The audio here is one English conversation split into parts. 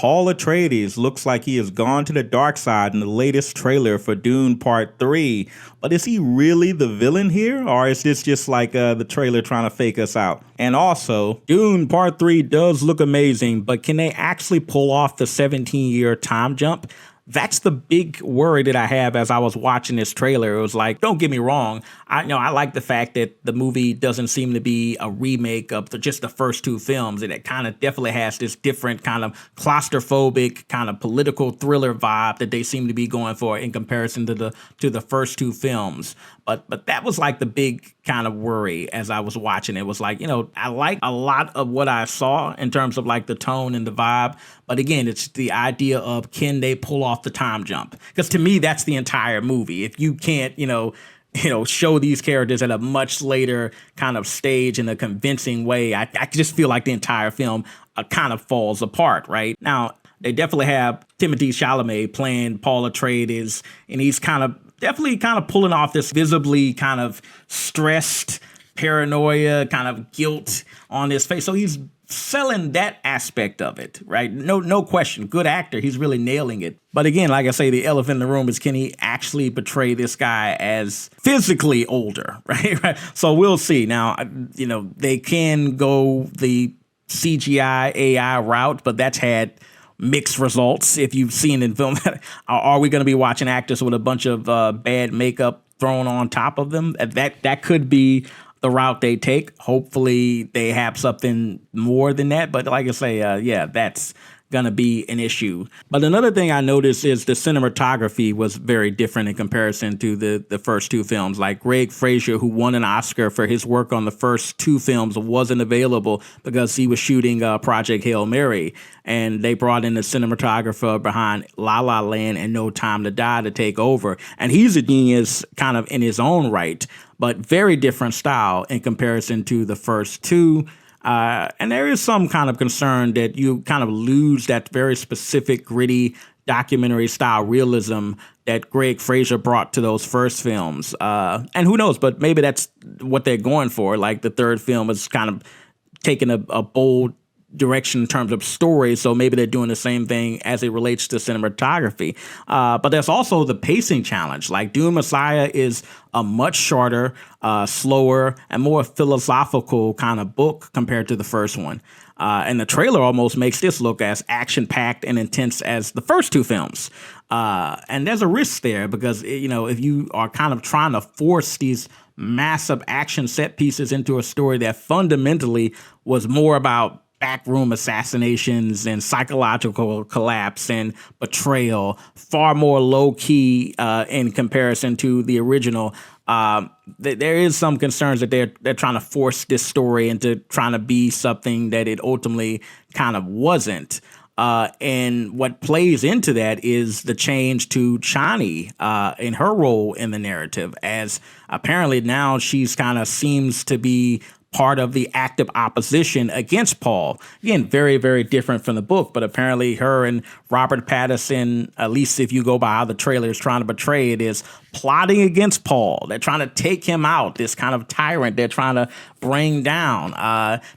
Paul Atreides looks like he has gone to the dark side in the latest trailer for Dune Part 3. But is he really the villain here? Or is this just like the trailer trying to fake us out? And also, Dune Part 3 does look amazing, but can they actually pull off the 17-year time jump? That's the big worry that I have as I was watching this trailer. It was like, don't get me wrong. I like the fact that the movie doesn't seem to be a remake of just the first two films. It kind of definitely has this different kind of claustrophobic kind of political thriller vibe that they seem to be going for in comparison to the first two films. But that was like the big kind of worry as I was watching. It was like, I like a lot of what I saw in terms of like the tone and the vibe. But again, it's the idea of, can they pull off the time jump? Because to me, that's the entire movie. If you can't, show these characters at a much later kind of stage in a convincing way, I just feel like the entire film kind of falls apart, right? Now, they definitely have Timothée Chalamet playing Paul Atreides, and he's definitely pulling off this visibly kind of stressed paranoia, kind of guilt on his face. So he's selling that aspect of it, right? No question. Good actor. He's really nailing it. But again, like I say, the elephant in the room is, can he actually portray this guy as physically older, right? So we'll see. Now, they can go the CGI AI route, but that's had mixed results. If you've seen in film, are we going to be watching actors with a bunch of bad makeup thrown on top of them? That could be the route they take. Hopefully they have something more than that. But like I say, that's going to be an issue. But another thing I noticed is the cinematography was very different in comparison to the first two films. Like Greg Fraser, who won an Oscar for his work on the first two films, wasn't available because he was shooting Project Hail Mary. And they brought in the cinematographer behind La La Land and No Time to Die to take over. And he's a genius kind of in his own right, but very different style in comparison to the first two. And there is some kind of concern that you kind of lose that very specific, gritty, documentary style realism that Greg Fraser brought to those first films. And who knows, but maybe that's what they're going for. Like the third film is kind of taking a bold direction in terms of story, so maybe they're doing the same thing as it relates to cinematography. But there's also the pacing challenge. Like Dune Messiah is a much shorter, slower, and more philosophical kind of book compared to the first one. And the trailer almost makes this look as action-packed and intense as the first two films. And there's a risk there because, if you are kind of trying to force these massive action set pieces into a story that fundamentally was more about backroom assassinations and psychological collapse and betrayal, far more low-key in comparison to the original. There is some concerns that they're trying to force this story into trying to be something that it ultimately kind of wasn't. And what plays into that is the change to Chani in her role in the narrative, as apparently now she's kind of seems to be part of the active opposition against Paul. Again, very, very different from the book, but apparently her and Robert Pattinson, at least if you go by how the trailer is trying to portray it, is plotting against Paul. They're trying to take him out, this kind of tyrant they're trying to bring down.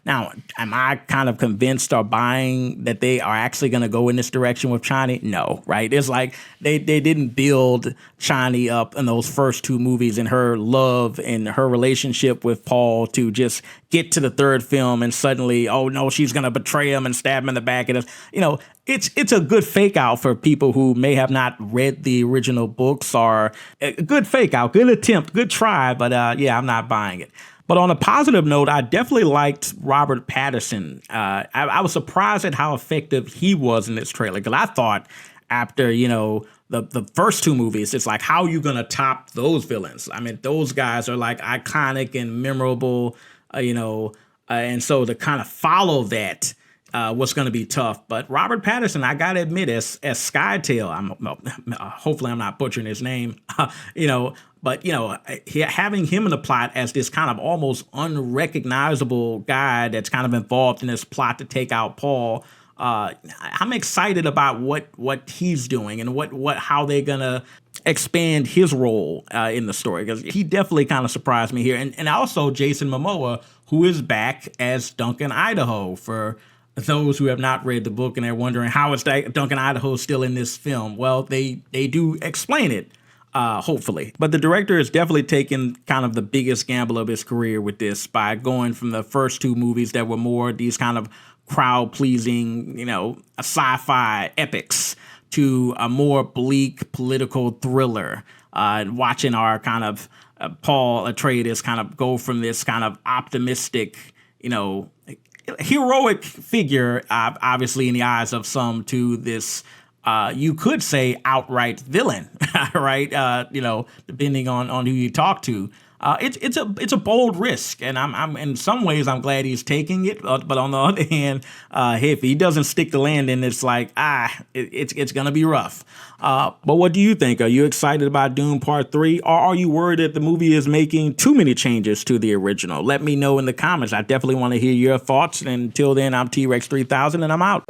Now, am I kind of convinced or buying that they are actually going to go in this direction with Chani? No, right? It's like they didn't build Chani up in those first two movies and her love and her relationship with Paul to just get to the third film and suddenly, oh no, she's going to betray him and stab him in the back. And it's a good fake out for people who may have not read the original books, or a good fake out, good attempt, good try. But I'm not buying it. But on a positive note, I definitely liked Robert Pattinson. I was surprised at how effective he was in this trailer, because I thought after, the first two movies, it's like, how are you going to top those villains? I mean, those guys are like iconic and memorable, and so to kind of follow that was going to be tough. But Robert Pattinson, I got to admit, as Skytail, hopefully I'm not butchering his name, but, having him in the plot as this kind of almost unrecognizable guy that's kind of involved in this plot to take out Paul, I'm excited about what he's doing and how they're going to expand his role in the story, because he definitely kind of surprised me here. And also Jason Momoa, who is back as Duncan Idaho for those who have not read the book and are wondering how is Duncan Idaho still in this film, well, they do explain it, hopefully. But the director has definitely taken kind of the biggest gamble of his career with this by going from the first two movies that were more these kind of crowd-pleasing, sci-fi epics to a more bleak political thriller. Watching our kind of Paul Atreides kind of go from this kind of optimistic, heroic figure, obviously in the eyes of some, to this, you could say, outright villain, right? Depending on who you talk to. It's a bold risk, and I'm in some ways I'm glad he's taking it. But on the other hand, if he doesn't stick the landing, it's like it's gonna be rough. But what do you think? Are you excited about Dune Part 3, or are you worried that the movie is making too many changes to the original? Let me know in the comments. I definitely want to hear your thoughts. And until then, I'm T-Rex 3000, and I'm out.